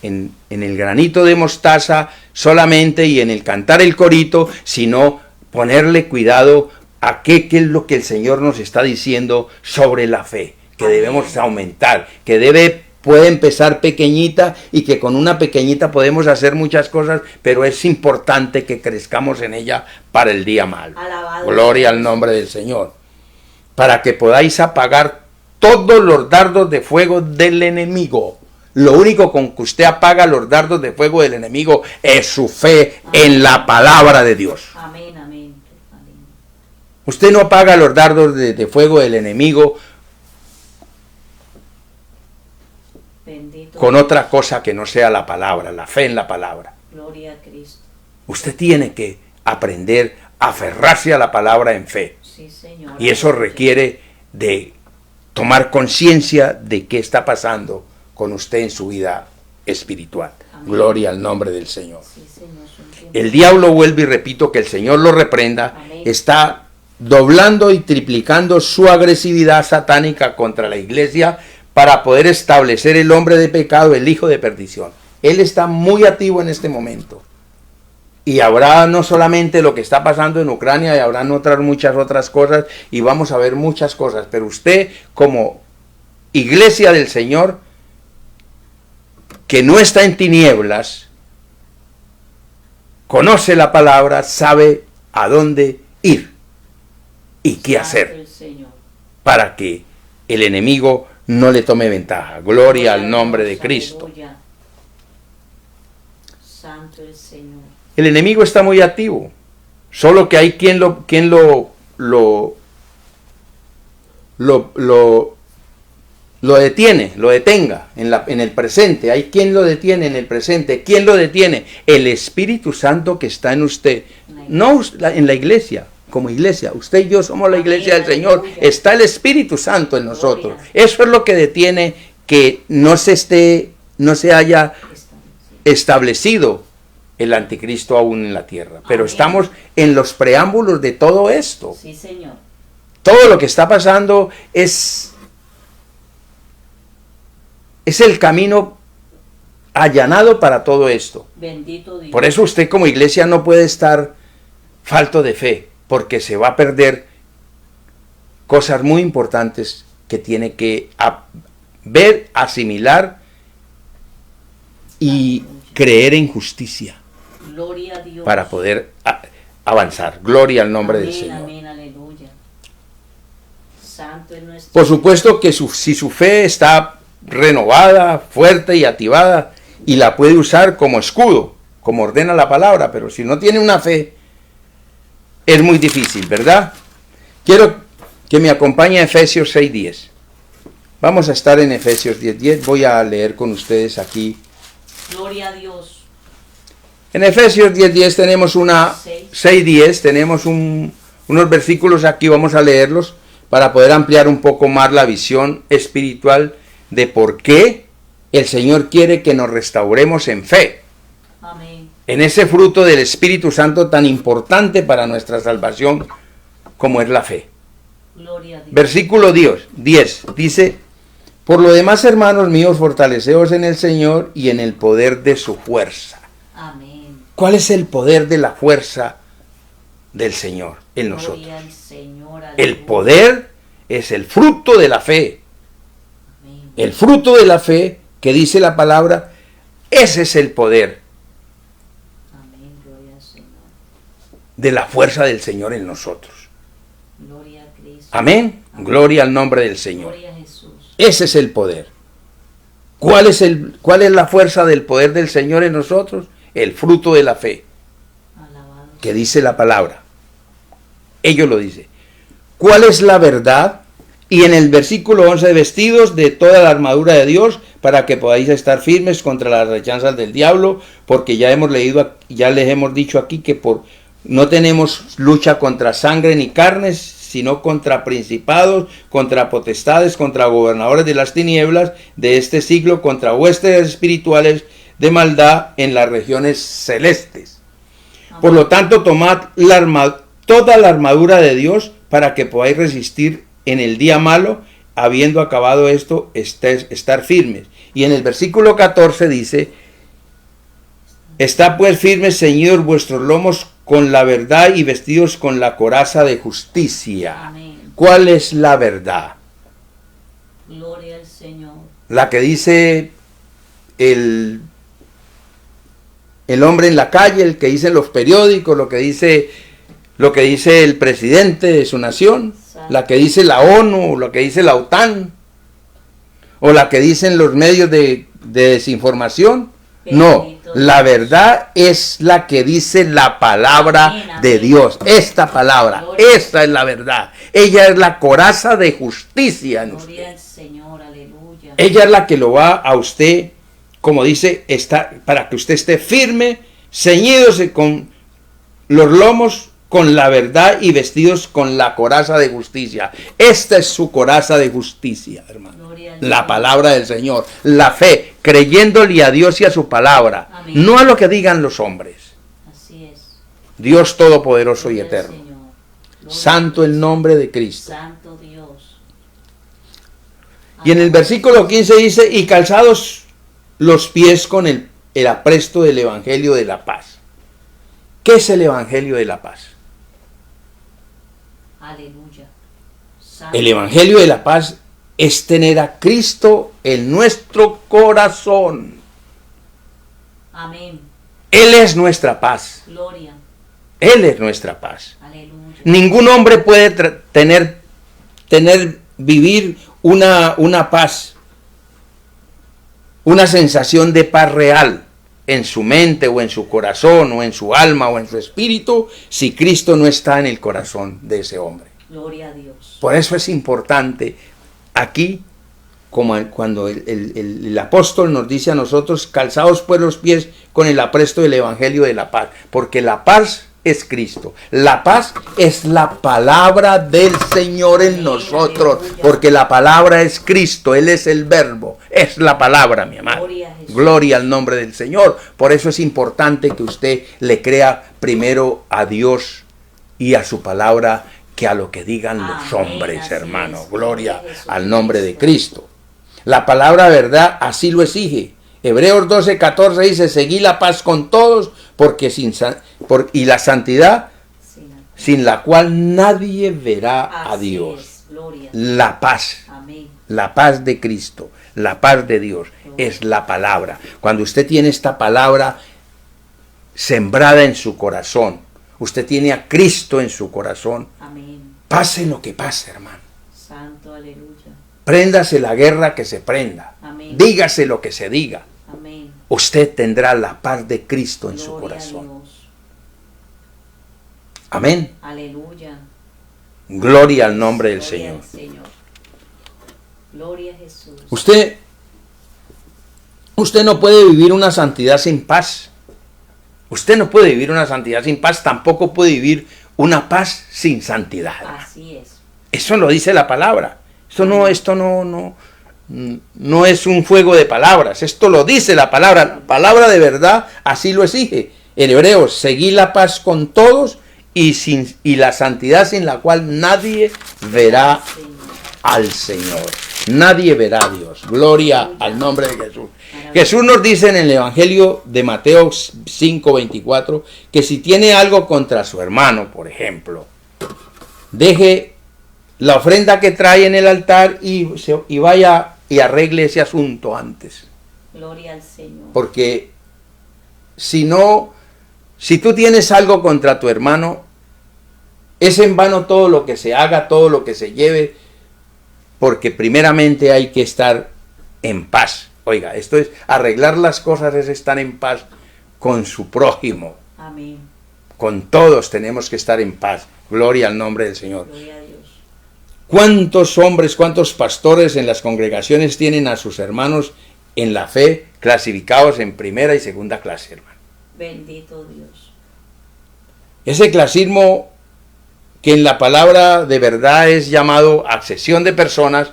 el granito de mostaza solamente y en el cantar el corito, sino ponerle cuidado a qué es lo que el Señor nos está diciendo sobre la fe, que debemos aumentar, que puede empezar pequeñita y que con una pequeñita podemos hacer muchas cosas, pero es importante que crezcamos en ella para el día malo. Alabado Gloria al nombre del Señor. Para que podáis apagar todos los dardos de fuego del enemigo. Lo único con que usted apaga los dardos de fuego del enemigo es su fe en la palabra de Dios. Amén, amén. Amén. Usted no apaga los dardos de fuego del enemigo Bendito. con otra cosa que no sea la palabra, la fe en la palabra. Gloria a Cristo. Usted tiene que aprender a aferrarse a la palabra en fe. Sí, Señor. Y eso requiere de tomar conciencia de qué está pasando con usted en su vida espiritual. Amén. Gloria al nombre del Señor. Sí, Señor. Son tiempos. El diablo, vuelve y repito, que el Señor lo reprenda, Amén. está doblando y triplicando su agresividad satánica contra la iglesia para poder establecer el hombre de pecado, el hijo de perdición. Él está muy activo en este momento. Y habrá no solamente lo que está pasando en Ucrania, y habrán muchas otras cosas, y vamos a ver muchas cosas. Pero usted, como iglesia del Señor, que no está en tinieblas, conoce la palabra, sabe a dónde ir y qué Santo hacer el Señor. para que el enemigo no le tome ventaja. Gloria al nombre de Cristo. Aleluya. Santo el Señor. El enemigo está muy activo, solo que hay quien lo detenga en el presente. Hay quien lo detiene en el presente. ¿Quién lo detiene? El Espíritu Santo que está en usted, no en la iglesia, como iglesia. Usted y yo somos la iglesia del Señor. Aleluya. Está el Espíritu Santo en nosotros. Gloria. Eso es lo que detiene que no se haya establecido el anticristo aún en la tierra. Pero Amén. estamos en los preámbulos de todo esto. Sí, Señor. Todo lo que está pasando es el camino allanado para todo esto. Bendito Dios. Por eso usted como iglesia no puede estar falto de fe, porque se va a perder cosas muy importantes que tiene que ver, asimilar y creer en justicia Gloria a Dios. para poder avanzar. Gloria al nombre del Amén, Señor. amén, aleluya. Santo es nuestro Por supuesto que si su fe está renovada, fuerte y activada, y la puede usar como escudo, como ordena la palabra, pero si no tiene una fe, es muy difícil, ¿verdad? Quiero que me acompañe a Efesios 6:10. Vamos a estar en Efesios 10:10. Voy a leer con ustedes aquí. Gloria a Dios. En Efesios 10:10 tenemos 6:10, tenemos unos versículos aquí, vamos a leerlos para poder ampliar un poco más la visión espiritual de por qué el Señor quiere que nos restauremos en fe, Amén. en ese fruto del Espíritu Santo tan importante para nuestra salvación como es la fe. Gloria a Dios. Versículo 10 dice: por lo demás, hermanos míos, fortaleceos en el Señor y en el poder de su fuerza. Amén. ¿Cuál es el poder de la fuerza del Señor en nosotros? Gloria al Señor, El aleluya. poder es el fruto de la fe. Amén. El fruto de la fe que dice la palabra, ese es el poder Amén. Gloria al Señor. de la fuerza del Señor en nosotros. Gloria a Cristo. Amén. Gloria al nombre del Señor. Gloria a Jesús. Ese es el poder. ¿Cuál es la fuerza del poder del Señor en nosotros? El fruto de la fe, Alabado. que dice la palabra. Ellos lo dicen. ¿Cuál es la verdad? Y en el versículo 11, vestidos de toda la armadura de Dios, para que podáis estar firmes contra las acechanzas del diablo, porque ya hemos leído, ya les hemos dicho aquí que no tenemos lucha contra sangre ni carnes, sino contra principados, contra potestades, contra gobernadores de las tinieblas de este siglo, contra huestes espirituales de maldad en las regiones celestes. Por lo tanto, tomad toda la armadura de Dios para que podáis resistir en el día malo, habiendo acabado esto, estar firmes. Y en el versículo 14 dice: está pues firmes, ceñidos vuestros lomos con la verdad y vestidos con la coraza de justicia. Amén. ¿Cuál es la verdad? Gloria al Señor. La que dice el hombre en la calle, el que dice en los periódicos, lo que dice el presidente de su nación, la que dice la ONU, lo que dice la OTAN, o la que dicen los medios de desinformación. No, la verdad es la que dice la palabra de Dios. Esta palabra, esta es la verdad. Ella es la coraza de justicia en usted. Gloria al Señor, aleluya. Ella es la que lo va a usted, como dice, para que usted esté firme, ceñidos con los lomos, con la verdad y vestidos con la coraza de justicia. Esta es su coraza de justicia, hermano. Gloria al La Señor. palabra del Señor, la fe, creyéndole a Dios y a su palabra, Amén. no a lo que digan los hombres. Así es. Dios Todopoderoso y Gloria al eterno. Señor. Gloria Santo a el Cristo. nombre de Cristo. Santo Dios. Y en el versículo 15 dice: y calzados los pies con el apresto del Evangelio de la paz. ¿Qué es el Evangelio de la paz? Aleluya. Santo. El Evangelio de la paz es tener a Cristo en nuestro corazón. Amén. Él es nuestra paz. Gloria. Él es nuestra paz. Aleluya. Ningún hombre puede vivir una paz, una sensación de paz real en su mente o en su corazón o en su alma o en su espíritu si Cristo no está en el corazón de ese hombre. Gloria a Dios. Por eso es importante aquí, como cuando el apóstol nos dice a nosotros: calzaos pues los pies con el apresto del Evangelio de la paz, porque la paz es Cristo. La paz es la palabra del Señor en nosotros, porque la palabra es Cristo, Él es el verbo, es la palabra, mi amado. Gloria al nombre del Señor. Por eso es importante que usted le crea primero a Dios y a su palabra que a lo que digan los hombres, hermano. Gloria al nombre de Cristo. La palabra verdad así lo exige. Hebreos 12:14 dice, seguid la paz con todos, porque y la santidad, sin la cual nadie verá a Dios. La paz, la paz de Cristo, la paz de Dios, es la palabra. Cuando usted tiene esta palabra sembrada en su corazón, usted tiene a Cristo en su corazón, pase lo que pase, hermano. Santo, aleluya. Préndase la guerra que se prenda. Amén. Dígase lo que se diga. Amén. Usted tendrá la paz de Cristo en Gloria su corazón. a Dios. Amén. Aleluya. Gloria al nombre del Gloria Señor. al Señor. Gloria a Jesús. Usted no puede vivir una santidad sin paz. Usted no puede vivir una santidad sin paz, tampoco puede vivir una paz sin santidad. Así es. Eso lo dice la palabra. Esto no es un juego de palabras. Esto lo dice la palabra. La palabra de verdad así lo exige. En Hebreos, seguid la paz con todos y la santidad sin la cual nadie verá al Señor. Nadie verá a Dios. Gloria al nombre de Jesús. Jesús nos dice en el Evangelio de Mateo 5:24 que si tiene algo contra su hermano, por ejemplo, deje la ofrenda que trae en el altar y vaya y arregle ese asunto antes. Gloria al Señor. Porque si tú tienes algo contra tu hermano, es en vano todo lo que se haga, todo lo que se lleve, porque primeramente hay que estar en paz. Oiga, esto es arreglar las cosas, es estar en paz con su prójimo. Amén. Con todos tenemos que estar en paz. Gloria al nombre del Señor. Gloria a Dios. ¿Cuántos hombres, cuántos pastores en las congregaciones tienen a sus hermanos en la fe clasificados en primera y segunda clase, hermano? Bendito Dios. Ese clasismo que en la palabra de verdad es llamado accesión de personas,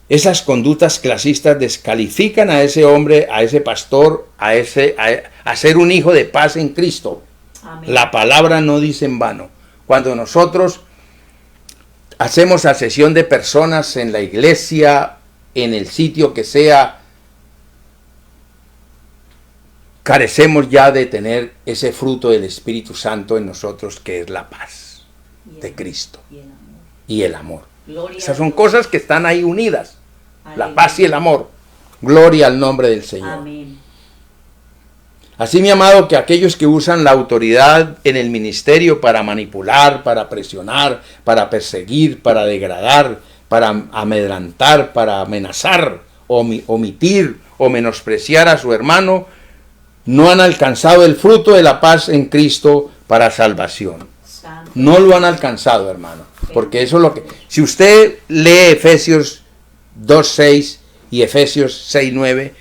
esas conductas clasistas descalifican a ese hombre, a ese pastor, a ser un hijo de paz en Cristo. Amén. La palabra no dice en vano. Cuando nosotros hacemos accesión de personas en la iglesia, en el sitio que sea, carecemos ya de tener ese fruto del Espíritu Santo en nosotros, que es la paz de Cristo y el amor. Esas son cosas que están ahí unidas. La paz y el amor. Gloria al nombre del Señor. Amén. Así, mi amado, que aquellos que usan la autoridad en el ministerio para manipular, para presionar, para perseguir, para degradar, para amedrantar, para amenazar, omitir o menospreciar a su hermano, no han alcanzado el fruto de la paz en Cristo para salvación. No lo han alcanzado, hermano. Porque eso es lo que... Si usted lee Efesios 2:6 y Efesios 6:9,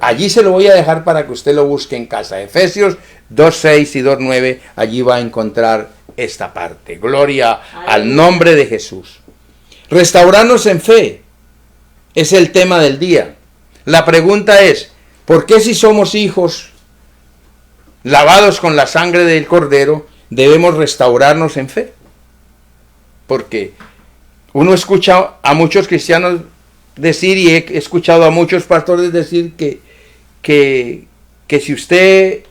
allí se lo voy a dejar para que usted lo busque en casa. Efesios 2:6 y 2:9, allí va a encontrar esta parte. Gloria al nombre de Jesús. Restaurarnos en fe es el tema del día. La pregunta es, ¿por qué si somos hijos lavados con la sangre del Cordero, debemos restaurarnos en fe? Porque uno escucha a muchos cristianos decir, y he escuchado a muchos pastores decir que si usted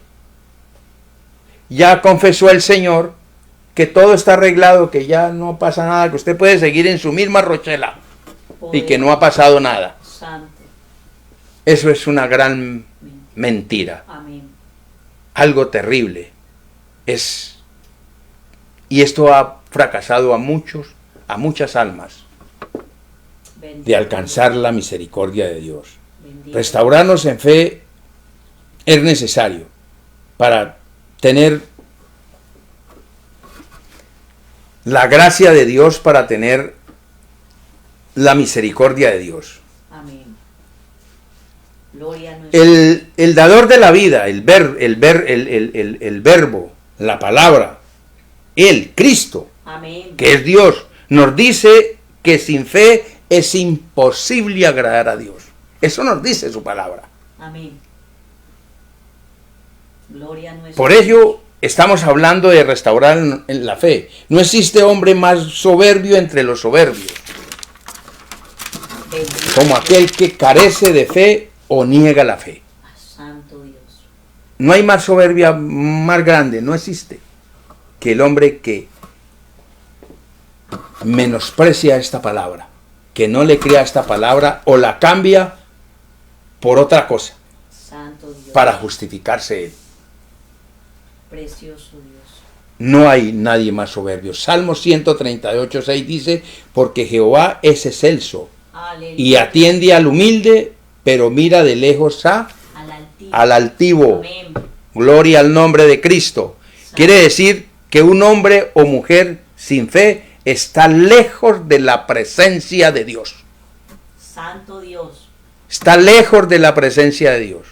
ya confesó al Señor, que todo está arreglado, que ya no pasa nada, que usted puede seguir en su misma rochela y que no ha pasado nada. Santo. Eso es una gran mentira. Amén. Algo terrible. Y esto ha fracasado a muchas almas de alcanzar la misericordia de Dios. Bendito. Restaurarnos en fe es necesario para tener la gracia de Dios, para tener la misericordia de Dios. Amén. Gloria a nuestro El dador de la vida, el verbo, la palabra, el Cristo, Amén. que es Dios, nos dice que sin fe es imposible agradar a Dios. Eso nos dice su palabra. Amén. Gloria a nuestro Por ello estamos hablando de restaurar en la fe. No existe hombre más soberbio entre los soberbios, bendito como aquel que carece de fe o niega la fe. Santo Dios. No hay más soberbia más grande, no existe, que el hombre que menosprecia esta palabra, que no le crea esta palabra o la cambia por otra cosa Santo Dios. para justificarse él. Precioso Dios. No hay nadie más soberbio. Salmo 138:6 dice, porque Jehová es excelso Aleluya. y atiende al humilde, pero mira de lejos al altivo. Amén. Gloria al nombre de Cristo. Quiere decir que un hombre o mujer sin fe está lejos de la presencia de Dios. Santo Dios. Está lejos de la presencia de Dios.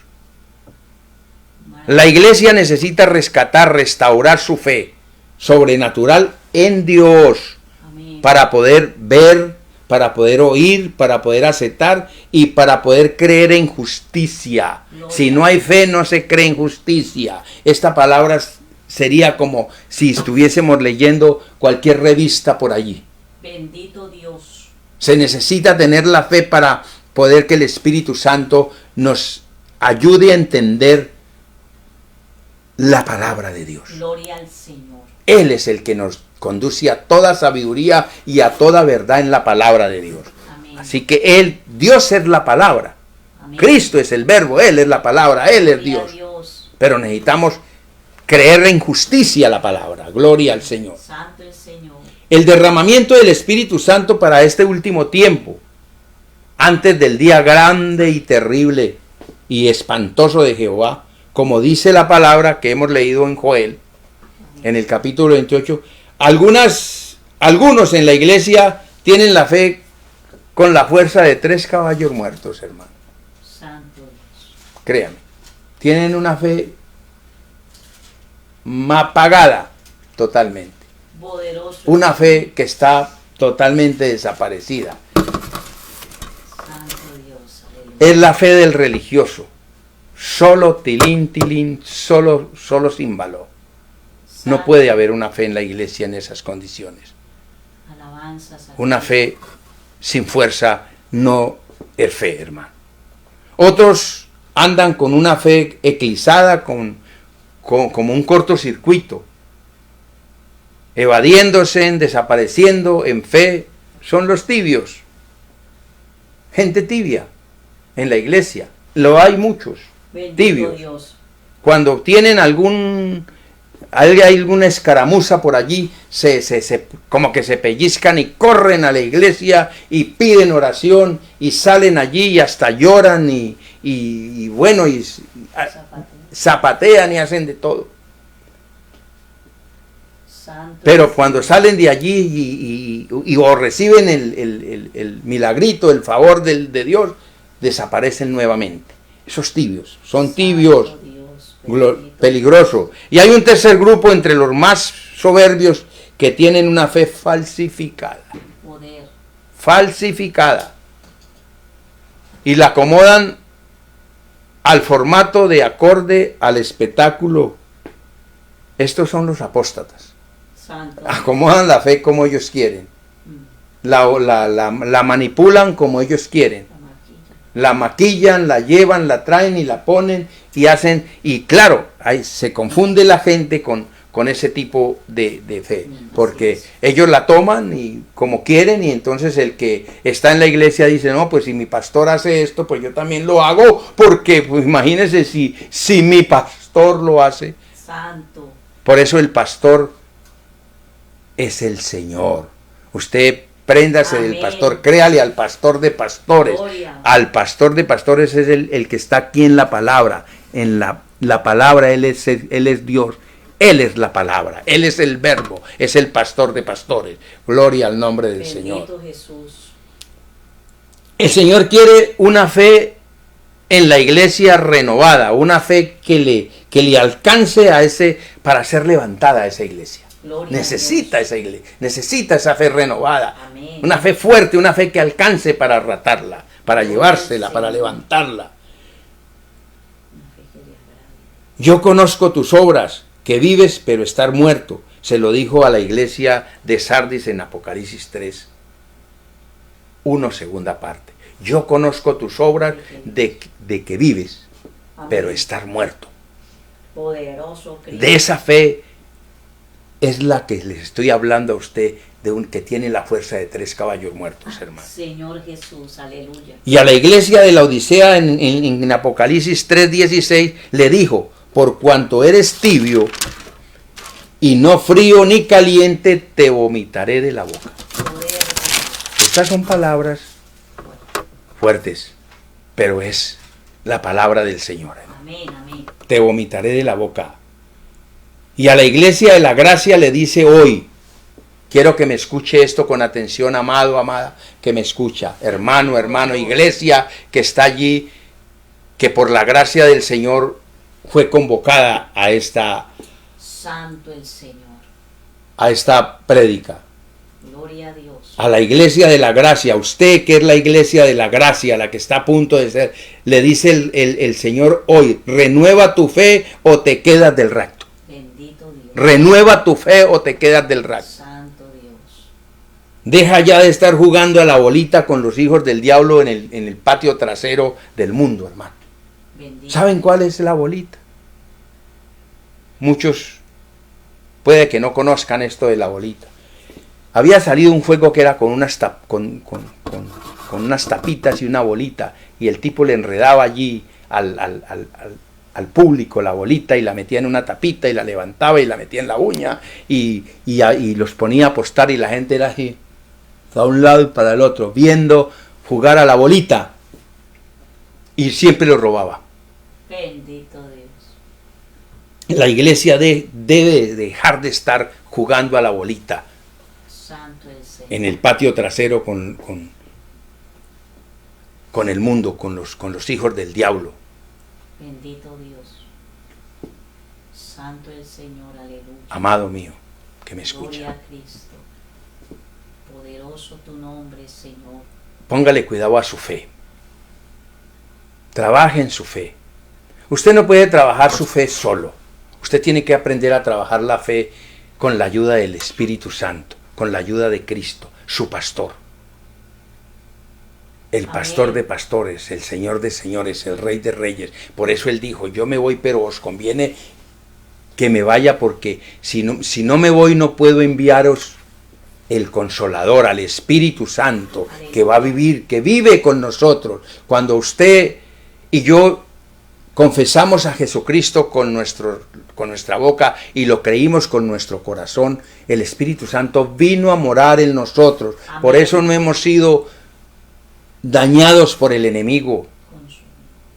La iglesia necesita rescatar, restaurar su fe sobrenatural en Dios Amén. para poder ver, para poder oír, para poder aceptar y para poder creer en justicia. Gloria. Si no hay fe, no se cree en justicia. Esta palabra sería como si estuviésemos leyendo cualquier revista por allí. Bendito Dios. Se necesita tener la fe para poder que el Espíritu Santo nos ayude a entender la palabra de Dios. Gloria al Señor. Él es el que nos conduce a toda sabiduría y a toda verdad en la palabra de Dios. Amén. Así que Dios es la palabra. Amén. Cristo es el verbo, Él es la palabra, Él es Gloria a Dios. Dios. Pero necesitamos creer en justicia la palabra. Gloria al Señor. Santo el Señor. El derramamiento del Espíritu Santo para este último tiempo, antes del día grande y terrible y espantoso de Jehová, como dice la palabra que hemos leído en Joel, en el capítulo 28, algunos en la iglesia tienen la fe con la fuerza de 3 caballos muertos, hermano. Santo Dios. Créame, tienen una fe apagada totalmente. Poderoso. Una fe que está totalmente desaparecida. Santo Dios. Aleluya. Es la fe del religioso. Solo tilín, solo címbalo. No Santo. puede haber una fe en la iglesia en esas condiciones. Alabanzas a Una Dios. fe sin fuerza no es fe, hermano. Otros andan con una fe eclipsada, como un cortocircuito, evadiéndose, desapareciendo en fe. Son los tibios. Gente tibia en la iglesia. Lo hay muchos. Bendito tibios. Dios. Cuando tienen alguna escaramuza por allí, como que se pellizcan y corren a la iglesia y piden oración y salen allí y hasta lloran y bueno, zapatean y hacen de todo. Santo Pero el cuando Señor. salen de allí o reciben el milagrito, el favor de Dios, desaparecen nuevamente. Esos tibios, son tibios. Santo Dios, bendito. Peligroso. Y hay un tercer grupo entre los más soberbios que tienen una fe falsificada. Poder. Falsificada. Y la acomodan al formato de acorde al espectáculo. Estos son los apóstatas. Santo. Acomodan la fe como ellos quieren. Mm. La manipulan como ellos quieren. La maquilla. La maquillan, la llevan, la traen y la ponen y hacen, y claro, ahí se confunde la gente con ese tipo de fe, porque ellos la toman y como quieren, y entonces el que está en la iglesia dice, no, pues si mi pastor hace esto, pues yo también lo hago, porque pues, imagínense si mi pastor lo hace. Santo. Por eso el pastor es el Señor. Usted préndase Amén. del pastor, créale al pastor de pastores. Gloria. Al pastor de pastores es el que está aquí en la palabra. En la palabra Él es Dios. Él es la palabra. Él es el verbo. Es el pastor de pastores. Gloria al nombre del Señor. Bendito Jesús. El Señor quiere una fe en la iglesia renovada, una fe que le alcance a para ser levantada a esa iglesia. Necesita esa iglesia, necesita esa fe renovada. Amén. Una fe fuerte, una fe que alcance para arrastrarla, para llevársela, para levantarla. Yo conozco tus obras, que vives pero estar muerto. Se lo dijo a la iglesia de Sardis en Apocalipsis 3, 1, segunda parte. Yo conozco tus obras de que vives, pero estar muerto. Poderoso Cristo. De esa fe es la que les estoy hablando a usted, que tiene la fuerza de 3 caballos muertos, hermano. Señor Jesús, aleluya. Y a la iglesia de la Odisea en Apocalipsis 3:16 le dijo: por cuanto eres tibio y no frío ni caliente, te vomitaré de la boca. Estas son palabras fuertes, pero es la palabra del Señor. Amén, amén. Te vomitaré de la boca. Y a la iglesia de la gracia le dice hoy, quiero que me escuche esto con atención, amado, amada, que me escucha, hermano, iglesia que está allí, que por la gracia del Señor fue convocada a esta Santo el Señor. A esta prédica. Gloria a Dios. A la iglesia de la gracia, usted que es la iglesia de la gracia, la que está a punto de ser, le dice el Señor hoy: renueva tu fe o te quedas del rapto. Bendito Dios. Renueva tu fe o te quedas del rapto. Santo Dios. Deja ya de estar jugando a la bolita con los hijos del diablo en el patio trasero del mundo, hermano. Bendito. ¿Saben cuál es la bolita? Muchos puede que no conozcan esto de la bolita. Había salido un juego que era con unas tapitas y una bolita, y el tipo le enredaba allí al público la bolita y la metía en una tapita y la levantaba y la metía en la uña y los ponía a apostar, y la gente era así, para un lado y para el otro, viendo jugar a la bolita, y siempre lo robaba. Bendito Dios. La iglesia debe dejar de estar jugando a la bolita Santo el Señor. en el patio trasero con el mundo, con los hijos del diablo. Bendito Dios. Santo el Señor, aleluya. Amado mío, que me escucha. Gloria a Cristo. Poderoso tu nombre, Señor. Póngale cuidado a su fe. Trabaje en su fe. Usted no puede trabajar su fe solo. Usted tiene que aprender a trabajar la fe con la ayuda del Espíritu Santo, con la ayuda de Cristo, su pastor. El pastor de pastores, el Señor de señores, el Rey de reyes. Por eso Él dijo: yo me voy, pero os conviene que me vaya, porque si no me voy, no puedo enviaros el Consolador, al Espíritu Santo, que va a vivir, que vive con nosotros. Cuando usted y yo confesamos a Jesucristo con nuestra boca y lo creímos con nuestro corazón, el Espíritu Santo vino a morar en nosotros. Amén. Por eso no hemos sido dañados por el enemigo,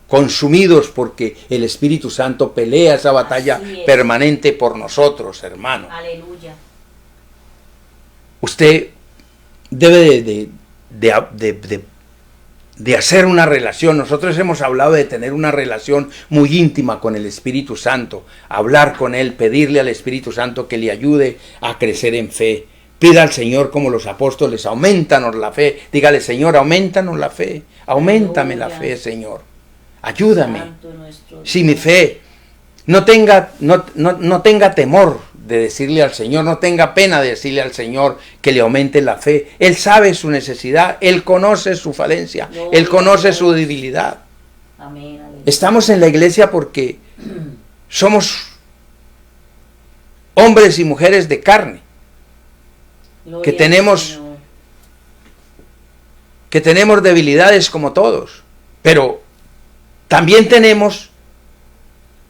consumidos, porque el Espíritu Santo pelea esa batalla permanente por nosotros, hermano. Aleluya. Usted debe de hacer una relación. Nosotros hemos hablado de tener una relación muy íntima con el Espíritu Santo, hablar con Él, pedirle al Espíritu Santo que le ayude a crecer en fe. Pida al Señor como los apóstoles: aumentanos la fe. Dígale: Señor, aumentanos la fe, aumentame la fe, Señor, ayúdame. Si mi fe no tenga temor de decirle al Señor, no tenga pena de decirle al Señor que le aumente la fe. Él sabe su necesidad, Él conoce su falencia, Él conoce su debilidad. Amén, aleluya. Estamos en la iglesia porque somos hombres y mujeres de carne, que tenemos debilidades como todos, pero también tenemos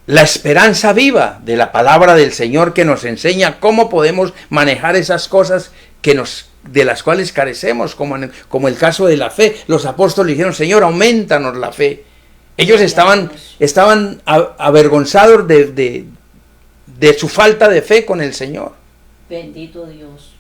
la esperanza viva de la palabra del Señor, que nos enseña cómo podemos manejar esas cosas de las cuales carecemos, como el caso de la fe. Los apóstoles dijeron: Señor, aumentanos la fe. Ellos estaban avergonzados de su falta de fe con el Señor. Bendito Dios.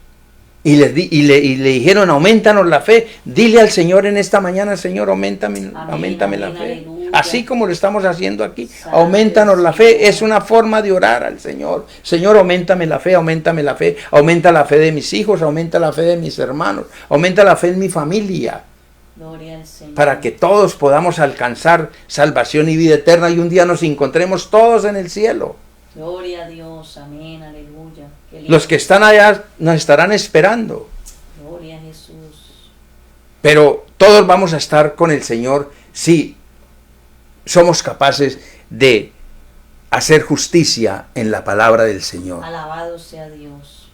Y le dijeron: aumentanos la fe. Dile al Señor en esta mañana: Señor, aumentame la fe. así como lo estamos haciendo aquí. Santo Aumentanos la Señor. fe, es una forma de orar al Señor. Señor, aumentame la fe, aumentame la fe, aumenta la fe de mis hijos, aumenta la fe de mis hermanos, aumenta la fe en mi familia, Gloria al Señor. para que todos podamos alcanzar salvación y vida eterna y un día nos encontremos todos en el cielo. Gloria a Dios, amén, aleluya. Qué lindo. Los que están allá nos estarán esperando, Gloria a Jesús. pero todos vamos a estar con el Señor si somos capaces de hacer justicia en la palabra del Señor. Alabado sea Dios.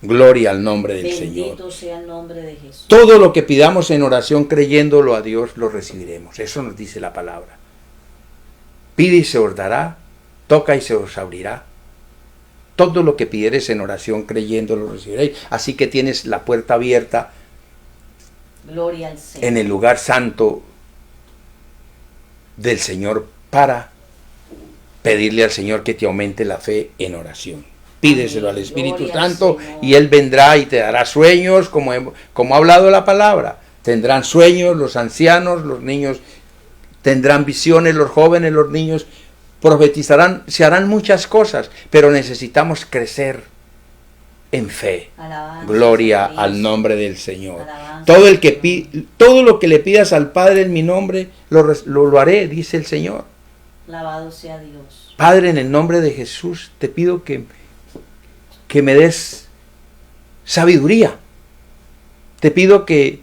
Gloria al nombre del Señor. Bendito sea el nombre de Jesús. Todo lo que pidamos en oración creyéndolo a Dios lo recibiremos. Eso nos dice la palabra. Pide y se os dará, toca y se os abrirá. Todo lo que pidieres en oración creyéndolo lo recibiréis. Así que tienes la puerta abierta Gloria al Señor. en el lugar santo del Señor para pedirle al Señor que te aumente la fe en oración. Pídeselo al Espíritu Gloria al Santo Señor. y Él vendrá y te dará sueños, como ha hablado la palabra. Tendrán sueños los ancianos, los niños tendrán visiones, los jóvenes, los niños profetizarán, se harán muchas cosas, pero necesitamos crecer en fe. Alabanza Gloria a Cristo. al nombre del Señor. Alabanza Todo lo que le pidas al Padre en mi nombre, lo haré, dice el Señor. Alabado sea Dios. Padre, en el nombre de Jesús, te pido que me des sabiduría. Te pido que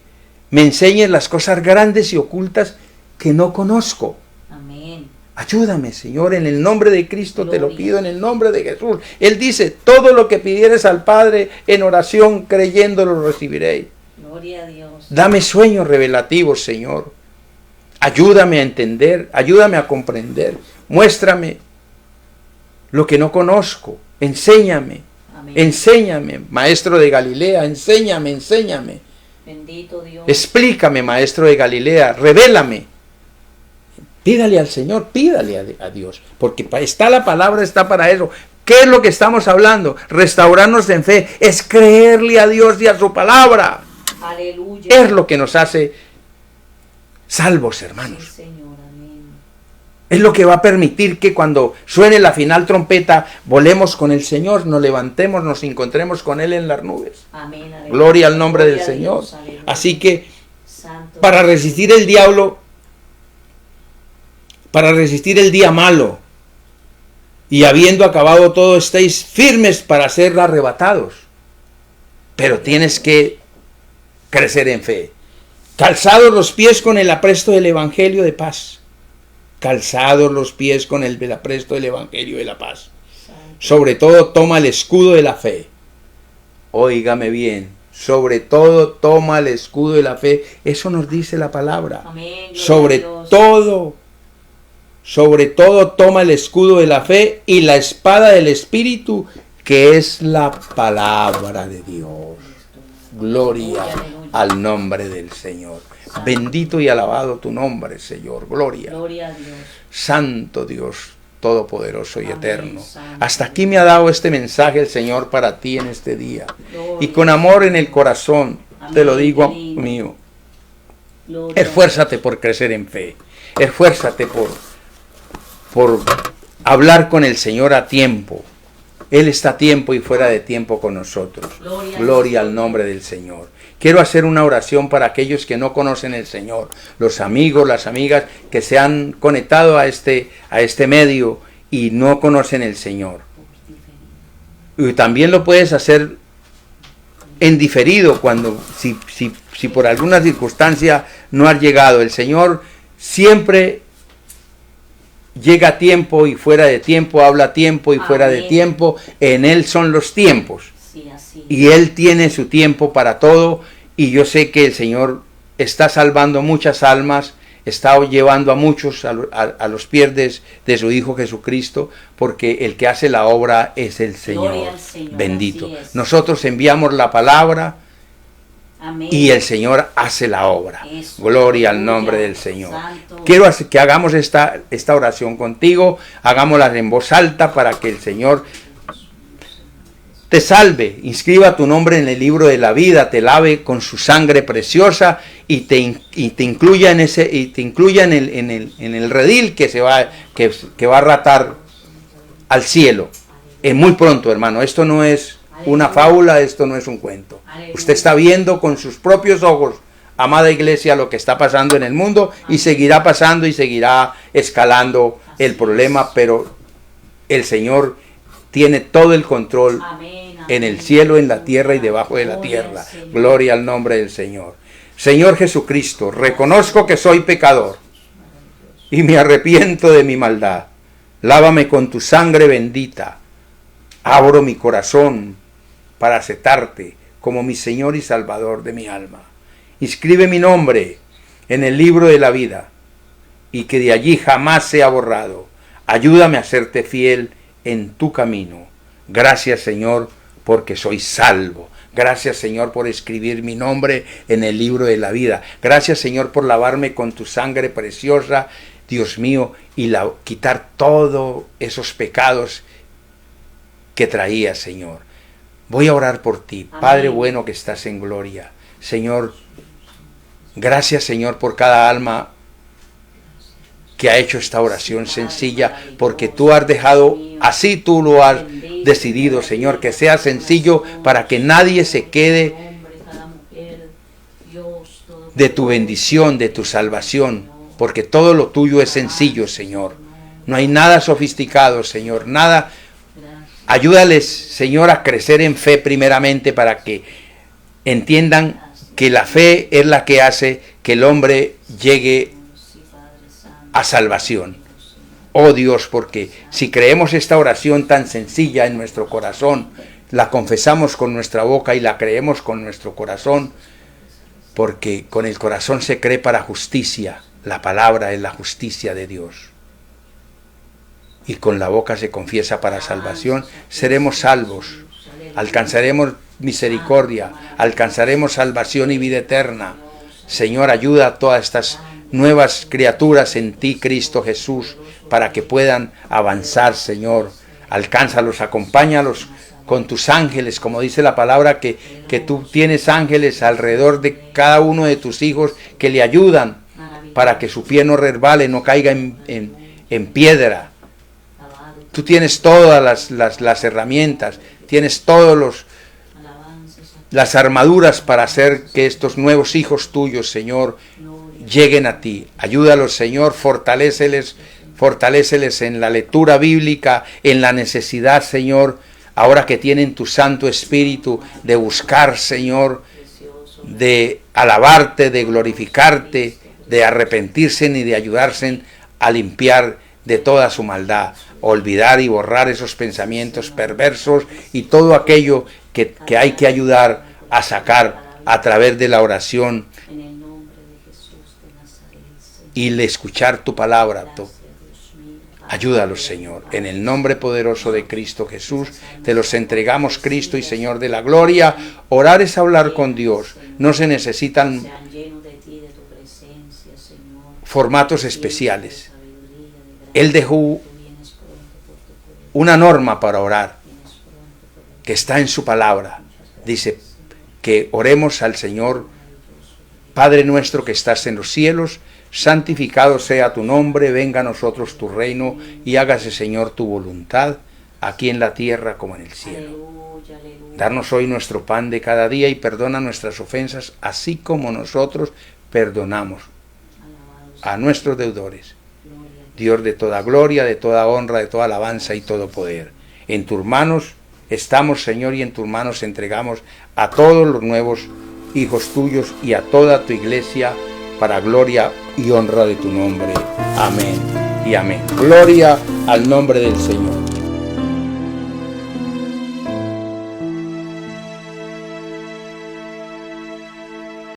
me enseñes las cosas grandes y ocultas que no conozco. Amén. Ayúdame, Señor, en el nombre de Cristo te lo Gloria. pido, en el nombre de Jesús. Él dice, todo lo que pidieres al Padre en oración, creyendo, lo recibiréis. Gloria a Dios. Dame sueños revelativos, Señor. Ayúdame a entender, ayúdame a comprender. Muéstrame lo que no conozco. Enséñame, Amén. enséñame, Maestro de Galilea, enséñame, enséñame. Bendito Dios. Explícame, Maestro de Galilea, revélame. Pídale al Señor, pídale a Dios, porque está la palabra, está para eso. ¿Qué es lo que estamos hablando? Restaurarnos en fe, es creerle a Dios y a su palabra. Aleluya. Es lo que nos hace salvos, hermanos. Sí, Señor, amén. Es lo que va a permitir que cuando suene la final trompeta, volemos con el Señor, nos levantemos, nos encontremos con Él en las nubes. Amén. Aleluya. Gloria al nombre del Gloria a Señor. Dios, aleluya. Así que Santo para Dios. resistir el diablo, para resistir el día malo, y habiendo acabado todo, estéis firmes para ser arrebatados. Pero tienes que crecer en fe. Calzados los pies con el apresto del Evangelio de paz. Calzados los pies con el apresto del Evangelio de la paz. Santo. Sobre todo toma el escudo de la fe. Óigame bien. Sobre todo toma el escudo de la fe. Eso nos dice la palabra. Amén. Gloria Sobre a Dios. todo toma el escudo de la fe y la espada del Espíritu, que es la palabra de Dios. Gloria al nombre del Señor. Bendito y alabado tu nombre, Señor. Gloria. Gloria a Dios. Santo Dios, todopoderoso y Amén, eterno. Santo. Hasta aquí me ha dado este mensaje el Señor para ti en este día. Gloria. Y con amor en el corazón te lo Amén, digo, qué lindo. mío. Gloria. Esfuérzate por crecer en fe. Esfuérzate por hablar con el Señor a tiempo. Él está a tiempo y fuera de tiempo con nosotros. Gloria al nombre del Señor. Quiero hacer una oración para aquellos que no conocen el Señor, los amigos, las amigas que se han conectado a este medio y no conocen el Señor. Y también lo puedes hacer en diferido cuando, si por alguna circunstancia no has llegado. El Señor siempre llega a tiempo y fuera de tiempo, habla a tiempo y fuera de Amén. tiempo. En Él son los tiempos. Sí, así. Y Él tiene su tiempo para todo, y yo sé que el Señor está salvando muchas almas, está llevando a muchos a los pies de su Hijo Jesucristo, porque el que hace la obra es el Señor. Gloria al Señor, Bendito. así es. Nosotros enviamos la palabra Amén. y el Señor hace la obra. Eso. Gloria al Aleluya. nombre del Señor. Santo. Quiero que hagamos esta oración contigo, hagámosla en voz alta para que el Señor te salve, inscriba tu nombre en el libro de la vida, te lave con su sangre preciosa y te incluya en el redil que va a ratar al cielo. Muy pronto, hermano. Esto no es una fábula, esto no es un cuento. Usted está viendo con sus propios ojos, amada iglesia, lo que está pasando en el mundo, y seguirá pasando y seguirá escalando el problema, pero el Señor tiene todo el control en el cielo, en la tierra y debajo de la tierra. Gloria al nombre del Señor. Señor Jesucristo, reconozco que soy pecador y me arrepiento de mi maldad. Lávame con tu sangre bendita. Abro mi corazón para aceptarte como mi Señor y Salvador de mi alma. Inscribe mi nombre en el libro de la vida y que de allí jamás sea borrado. Ayúdame a serte fiel en tu camino. Gracias, Señor, porque soy salvo. Gracias, Señor, por escribir mi nombre en el libro de la vida. Gracias, Señor, por lavarme con tu sangre preciosa, Dios mío, y quitar todos esos pecados que traía, Señor. Voy a orar por ti, amén. Padre bueno que estás en gloria. Señor, gracias, Señor, por cada alma que ha hecho esta oración sencilla, porque tú has dejado, así tú lo has decidido, Señor, que sea sencillo para que nadie se quede de tu bendición, de tu salvación, porque todo lo tuyo es sencillo, Señor. No hay nada sofisticado, Señor, nada. Ayúdales, Señor, a crecer en fe primeramente para que entiendan que la fe es la que hace que el hombre llegue a salvación. Oh Dios, porque si creemos esta oración tan sencilla en nuestro corazón, la confesamos con nuestra boca y la creemos con nuestro corazón, porque con el corazón se cree para justicia, la palabra es la justicia de Dios. Y con la boca se confiesa para salvación, seremos salvos, alcanzaremos misericordia, alcanzaremos salvación y vida eterna. Señor, ayuda a todas estas nuevas criaturas en ti, Cristo Jesús, para que puedan avanzar, Señor. Alcánzalos, acompáñalos con tus ángeles, como dice la palabra, que tú tienes ángeles alrededor de cada uno de tus hijos que le ayudan para que su pie no resbale, no caiga en piedra. Tú tienes todas las herramientas, tienes todos las armaduras para hacer que estos nuevos hijos tuyos, Señor, lleguen a ti. Ayúdalos, Señor, fortaléceles en la lectura bíblica, en la necesidad, Señor, ahora que tienen tu Santo Espíritu, de buscar, Señor, de alabarte, de glorificarte, de arrepentirse y de ayudarse a limpiar de toda su maldad, olvidar y borrar esos pensamientos perversos y todo aquello que hay que ayudar a sacar a través de la oración y el escuchar tu palabra. Ayúdalos, Señor, en el nombre poderoso de Cristo Jesús. Te los entregamos, Cristo y Señor de la gloria. Orar es hablar con Dios. No se necesitan formatos especiales. Él dejó una norma para orar, que está en su palabra. Dice que oremos al Señor: Padre nuestro que estás en los cielos, santificado sea tu nombre, venga a nosotros tu reino, y hágase, Señor, tu voluntad, aquí en la tierra como en el cielo. Darnos hoy nuestro pan de cada día y perdona nuestras ofensas, así como nosotros perdonamos a nuestros deudores. Dios de toda gloria, de toda honra, de toda alabanza y todo poder. En tus manos estamos, Señor, y en tus manos entregamos a todos los nuevos hijos tuyos y a toda tu iglesia, para gloria y honra de tu nombre. Amén y amén. Gloria al nombre del Señor.